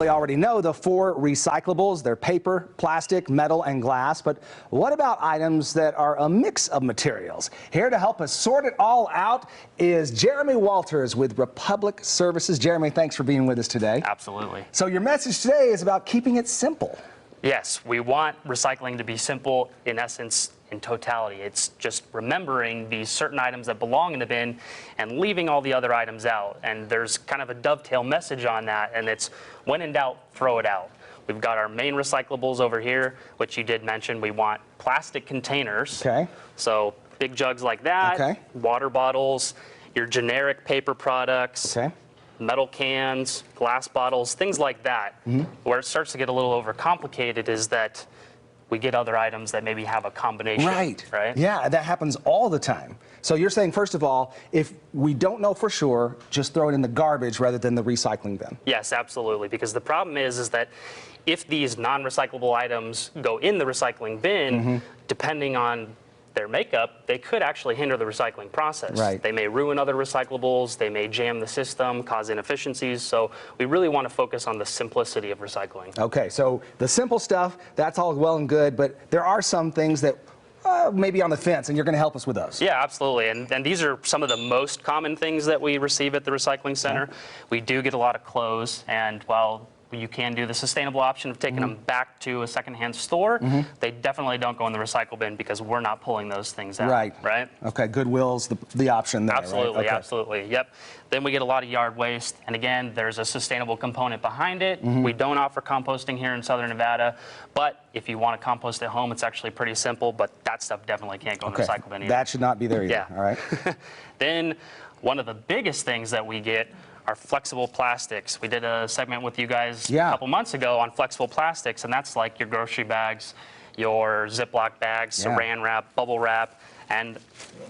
We already know the 4 recyclables. They're paper, plastic, metal, and glass. But what about items that are a mix of materials? Here to help us sort it all out is Jeremy Walters with Republic Services. Jeremy, thanks for being with us today. Absolutely. So your message today is about keeping it simple. Yes, we want recycling to be simple in essence, in totality. It's just remembering these certain items that belong in the bin and leaving all the other items out. And there's kind of a dovetail message on that, and it's when in doubt, throw it out. We've got our main recyclables over here, which you did mention. We want plastic containers. Okay. So big jugs like that, okay. Water bottles, your generic paper products. Okay. Metal cans, glass bottles, things like that. Where it starts to get a little overcomplicated is that we get other items that maybe have a combination. Right. Right? Yeah, that happens all the time. So you're saying, first of all, if we don't know for sure, just throw it in the garbage rather than the recycling bin. Yes, absolutely. Because the problem is that if these non-recyclable items go in the recycling bin, depending on their makeup, they could actually hinder the recycling process. Right. They may ruin other recyclables, they may jam the system, cause inefficiencies, so we really want to focus on the simplicity of recycling. Okay, so the simple stuff, that's all well and good, but there are some things that maybe on the fence, and you're going to help us with those. Yeah, absolutely, and these are some of the most common things that we receive at the recycling center. We do get a lot of clothes, and while you can do the sustainable option of taking them back to a secondhand store, they definitely don't go in the recycle bin because we're not pulling those things out. Right? Okay, Goodwill's the option there. Absolutely, right? Okay. absolutely. Yep. Then we get a lot of yard waste, and again, there's a sustainable component behind it. We don't offer composting here in Southern Nevada, but if you want to compost at home, it's actually pretty simple, but that stuff definitely can't go in the recycle bin either. That should not be there either. Yeah. All right. Then one of the biggest things that we get are flexible plastics. We did a segment with you guys a couple months ago on flexible plastics, and that's like your grocery bags, your Ziploc bags, saran wrap, bubble wrap, and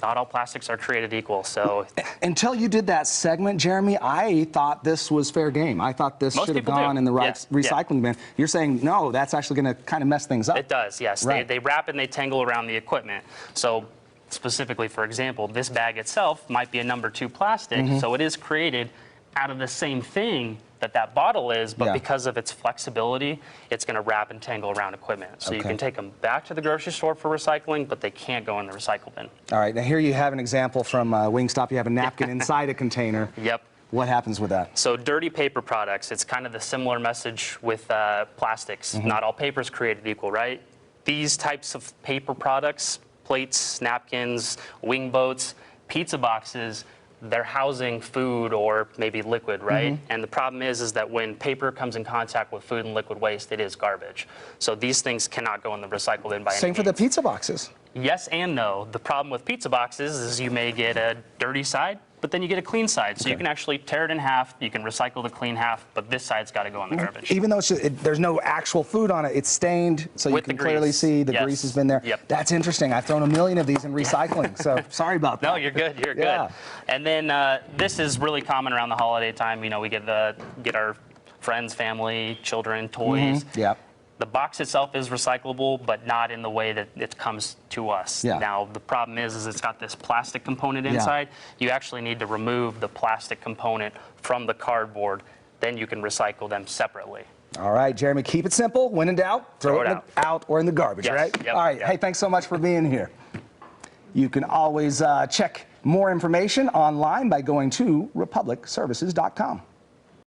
not all plastics are created equal. So until you did that segment, Jeremy, I thought this was fair game. I thought this should have gone in the recycling bin. You're saying no, that's actually going to kind of mess things up. It does, yes. Right. They wrap and they tangle around the equipment. So specifically, for example, this bag itself might be a number 2 plastic, so it is created out of the same thing that bottle is, but because of its flexibility, it's going to wrap and tangle around equipment. So you can take them back to the grocery store for recycling, but they can't go in the recycle bin. All right, now here you have an example from Wingstop. You have a napkin inside a container. Yep. What happens with that? So dirty paper products, it's kind of the similar message with plastics. Not all paper is created equal, right? These types of paper products, plates, napkins, wing boats, pizza boxes, they're housing food or maybe liquid, right? And the problem is that when paper comes in contact with food and liquid waste, it is garbage. So these things cannot go in the recycle bin by any means. Same for the pizza boxes. Yes and no. The problem with pizza boxes is you may get a dirty side, but then you get a clean side. So you can actually tear it in half, you can recycle the clean half, but this side's got to go in the garbage. Even though there's no actual food on it, it's stained, so you can clearly see the grease has been there. That's interesting. I've thrown a million of these in recycling, so sorry about that. No, you're good, you're good. And then this is really common around the holiday time. You know, we get our friends, family, children, toys. The box itself is recyclable, but not in the way that it comes to us. Now, the problem is it's got this plastic component inside. You actually need to remove the plastic component from the cardboard. Then you can recycle them separately. All right, Jeremy, keep it simple. When in doubt, throw it out or in the garbage, right? All right, hey, thanks so much for being here. You can always check more information online by going to republicservices.com.